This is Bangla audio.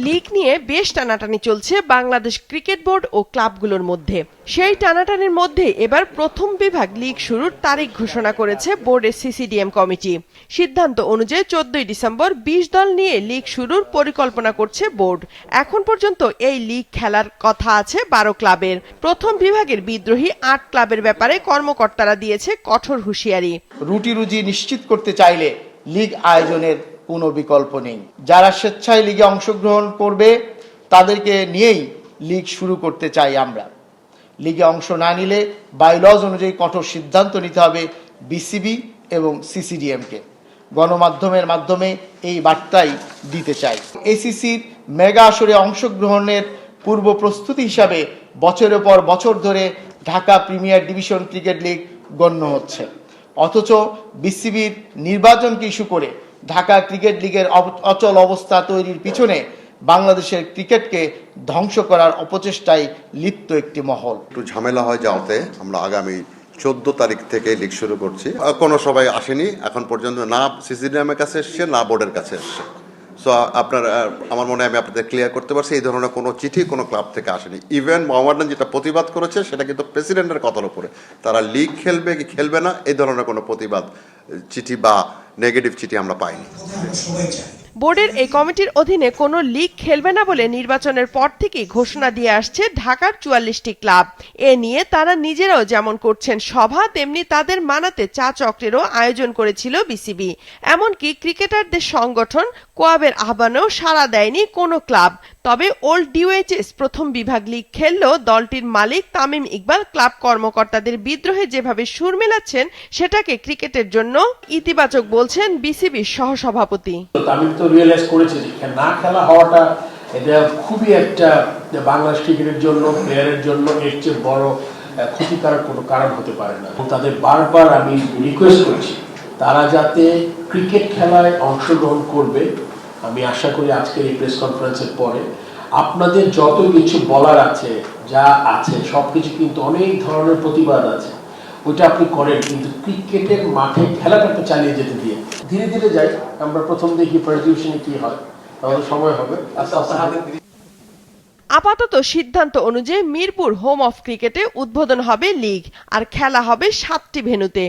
লীগ নিয়ে বেশ টানাটানি চলছে বাংলাদেশ ক্রিকেট বোর্ড ও ক্লাবগুলোর মধ্যে। সেই টানাটানির মধ্যে এবার প্রথম বিভাগ লীগ শুরুর তারিখ ঘোষণা করেছে বোর্ডের সিসিডিএম কমিটি। সিদ্ধান্ত অনুযায়ী 14 ডিসেম্বর 20 দল নিয়ে লীগ শুরুর পরিকল্পনা করছে বোর্ড। এখন পর্যন্ত এই লীগ খেলার কথা আছে 12 ক্লাবের। প্রথম বিভাগের বিদ্রোহী 8 ক্লাবের ব্যাপারে কর্মকর্তারা দিয়েছে কঠোর হুঁশিয়ারি। রুটি রুজি নিশ্চিত করতে চাইলে লীগ আয়োজনের কোনো বিকল্প নেই। যারা স্বেচ্ছায় লিগে অংশগ্রহণ করবে তাদেরকে নিয়েই লীগ শুরু করতে চাই আমরা। লিগে অংশ না নিলে বাইলজ অনুযায়ী কঠোর সিদ্ধান্ত নিতে হবে বিসিবি এবং সিসিডিএমকে। গণমাধ্যমের মাধ্যমে এই বার্তাই দিতে চাই। এসিসির মেগা আসরে অংশগ্রহণের পূর্ব প্রস্তুতি হিসাবে বছরের পর বছর ধরে Dhaka premier division cricket league গণ্য হচ্ছে, অথচ বিসিবির নির্বাচনকে ইস্যু করে ঢাকা ক্রিকেট লীগের অচল অবস্থা তৈরির পিছনে বাংলাদেশের ক্রিকেটকে ধ্বংস করার অপচেষ্টায় লিপ্ত একটি মহল। একটু ঝামেলা হয় যাওয়াতে আমরা আগামী 14 তারিখ থেকে লিগ শুরু করছি। কোনো সবাই আসেনি এখন পর্যন্ত, না সিসিডিএম এর কাছে এসছে না বোর্ডের কাছে এসছে। সো আপনার আমার মনে হয় আমি আপনাদের ক্লিয়ার করতে পারছি এই ধরনের কোনো চিঠি কোনো ক্লাব থেকে আসেনি। ইভেন মোহামেডান যেটা প্রতিবাদ করেছে সেটা কিন্তু প্রেসিডেন্টের কথার উপরে, তারা লিগ খেলবে কি খেলবে না এই ধরনের কোনো প্রতিবাদ চিঠি বা নেগেটিভ চিঠি আমরা পাইনি। বোর্ডের এই কমিটির অধীনে কোনো লীগ খেলবে না বলে নির্বাচনের পর থেকেই ঘোষণা দিয়ে আসছে ঢাকার 44টি ক্লাব। এ নিয়ে তারা নিজেরাও যেমন করছেন সভা, তেমনি তাদের মানাতে চা চক্রেরও আয়োজন করেছিল বিসিবি। এমনকি ক্রিকেটারদের সংগঠন কোয়াবের আহ্বানেও সাড়া দেয়নি কোনো ক্লাব। তবে ওল্ড ডিওএইচএস প্রথম বিভাগ লীগ খেললেও দলটির মালিক তামিম ইকবাল ক্লাব কর্মকর্তাদের বিদ্রোহে যেভাবে সুর মেলাচ্ছেন সেটাকে ক্রিকেটের জন্য ইতিবাচক বলছেন বিসিবির সহসভাপতি। তামিম তো রিয়েলাইজ করেছে যে না খেলা হওয়াটা এটা খুবই একটা বাংলাদেশ ক্রিকেটের জন্য, প্লেয়ারের জন্য এর চেয়ে বড় ক্ষতিকারক কোনো কারণ হতে পারে না। তাদের বারবার আমি রিকোয়েস্ট করছি তারা যাতে ক্রিকেট খেলায় অংশগ্রহণ করবে। আমি আশা করি আজকের এই প্রেস কনফারেন্সের পরে আপনাদের যত কিছু বলার আছে, যা আছে সবকিছু কিন্তু অনেক ধরনের প্রতিবাদ আছে, ওইটা আপনি করেন, কিন্তু ক্রিকেটের মাঠে খেলাটাকে চালিয়ে যেতে দিয়ে ধীরে ধীরে যাই। আমরা প্রথম দেখি প্রেজুডিউশনে কি হয়, তাহলে সময় হবে আস্তে আস্তে। আপাতত সিদ্ধান্ত অনুযায়ী মিরপুর হোম অফ ক্রিকেটে উদ্বোধন হবে লীগ, আর খেলা হবে 7টি ভেন্যুতে।